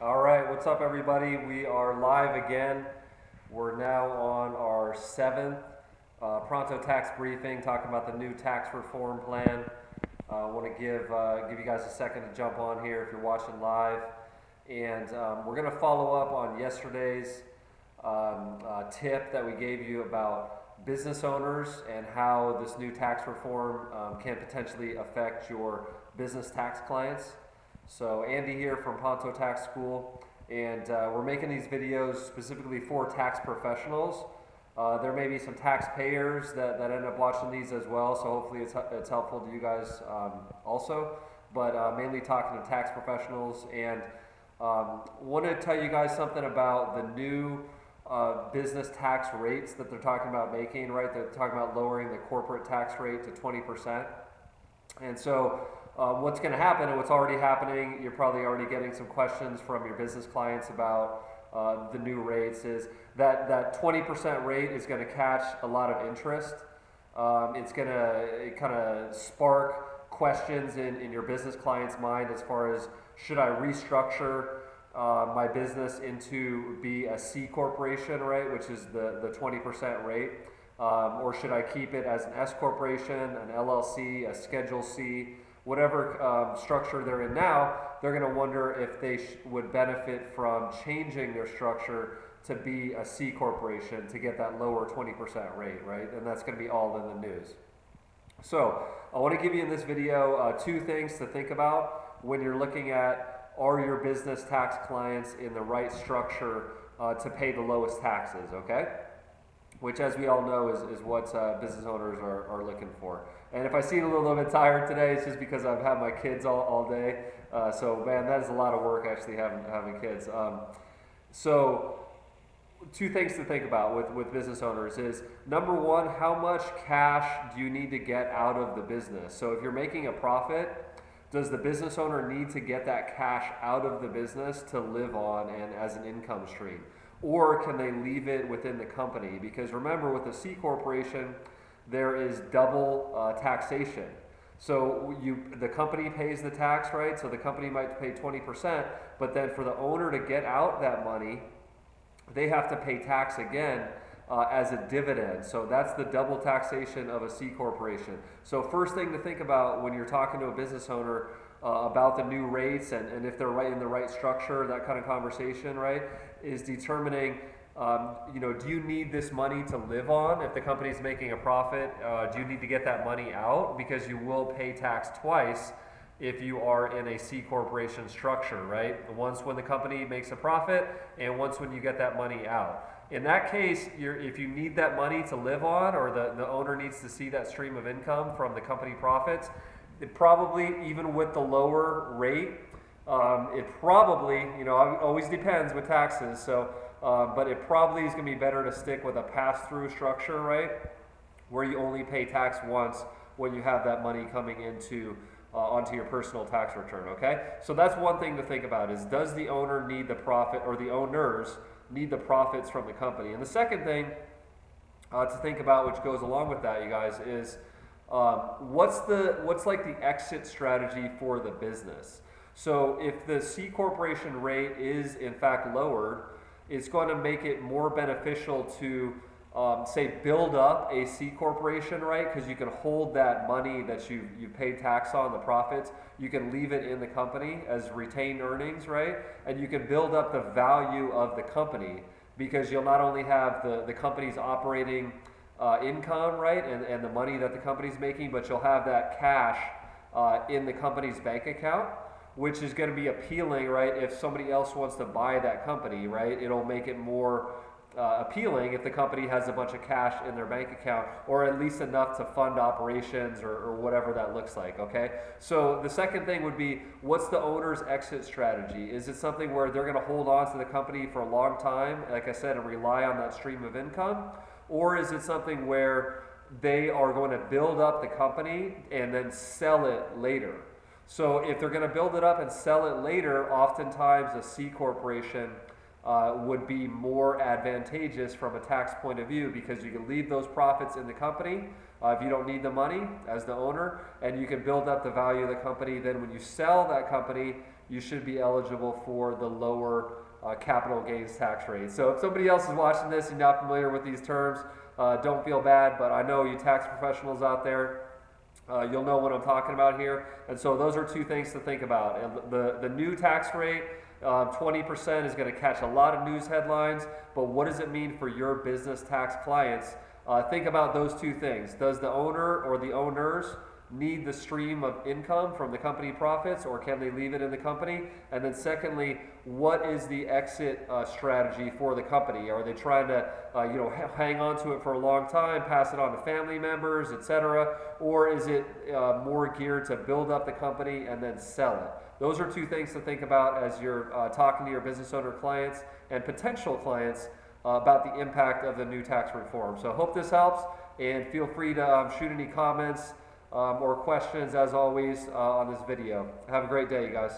All right, what's up, everybody? We are live again. We're now on our seventh Pronto tax briefing, talking about the new tax reform plan. I want to give you guys a second to jump on here if you're watching live, and we're going to follow up on yesterday's tip that we gave you about business owners and how this new tax reform can potentially affect your business tax clients. So Andy here from Pronto Tax School, and we're making these videos specifically for tax professionals. There may be some taxpayers that end up watching these as well, so hopefully it's helpful to you guys also. But mainly talking to tax professionals, and want to tell you guys something about the new business tax rates that they're talking about making, right? They're talking about lowering the corporate tax rate to 20%. And so what's going to happen, and what's already happening, you're probably already getting some questions from your business clients about the new rates, is that 20% rate is going to catch a lot of interest. It's going to kind of spark questions in your business client's mind as far as, should I restructure my business into be a C corporation, right, which is the 20% rate, or should I keep it as an S corporation, an LLC, a Schedule C, whatever structure they're in now. They're going to wonder if they would benefit from changing their structure to be a C corporation to get that lower 20% rate, right? And that's going to be all in the news. So I want to give you in this video two things to think about when you're looking at, are your business tax clients in the right structure to pay the lowest taxes, okay? Which, as we all know, is what business owners are looking for. And if I seem a little bit tired today, it's just because I've had my kids all day. So man, that is a lot of work actually having kids. So two things to think about with business owners is, number one, how much cash do you need to get out of the business? So if you're making a profit, does the business owner need to get that cash out of the business to live on and as an income stream? Or can they leave it within the company? Because remember, with a C corporation, there is double taxation. So the company pays the tax, right? So the company might pay 20%, but then for the owner to get out that money, they have to pay tax again as a dividend. So that's the double taxation of a C corporation. So first thing to think about when you're talking to a business owner about the new rates and if they're right in the right structure, that kind of conversation, right, is determining, do you need this money to live on? If the company's making a profit, do you need to get that money out? Because you will pay tax twice if you are in a C corporation structure, right? Once when the company makes a profit, and once when you get that money out. In that case, if you need that money to live on, or the owner needs to see that stream of income from the company profits, it probably, even with the lower rate, it probably, always depends with taxes, so, but it probably is going to be better to stick with a pass-through structure, right, where you only pay tax once when you have that money coming into onto your personal tax return, okay? So that's one thing to think about, is does the owner need the profit, or the owners need the profits from the company? And the second thing to think about, which goes along with that, you guys, is what's like the exit strategy for the business? So if the C corporation rate is in fact lowered, it's going to make it more beneficial to say build up a C corporation, right? Because you can hold that money that you paid tax on, the profits, you can leave it in the company as retained earnings, right? And you can build up the value of the company, because you'll not only have the company's operating income, right, and the money that the company's making, but you'll have that cash in the company's bank account, which is going to be appealing, right? If somebody else wants to buy that company, right, it'll make it more appealing if the company has a bunch of cash in their bank account, or at least enough to fund operations or whatever that looks like, okay? So the second thing would be, what's the owner's exit strategy? Is it something where they're going to hold on to the company for a long time, like I said, and rely on that stream of income? Or is it something where they are going to build up the company and then sell it later? So if they're going to build it up and sell it later, oftentimes a C corporation would be more advantageous from a tax point of view, because you can leave those profits in the company if you don't need the money as the owner, and you can build up the value of the company. Then when you sell that company, you should be eligible for the lower capital gains tax rate. So if somebody else is watching this and not familiar with these terms, don't feel bad, but I know you tax professionals out there, you'll know what I'm talking about here. And so those are two things to think about. And the new tax rate, 20% is going to catch a lot of news headlines, but what does it mean for your business tax clients? Think about those two things. Does the owner or the owners need the stream of income from the company profits, or can they leave it in the company? And then secondly, what is the exit strategy for the company? Are they trying to hang on to it for a long time, pass it on to family members, etc., or is it more geared to build up the company and then sell it? Those are two things to think about as you're talking to your business owner clients and potential clients about the impact of the new tax reform. So I hope this helps, and feel free to shoot any comments or questions, as always, on this video. Have a great day, you guys.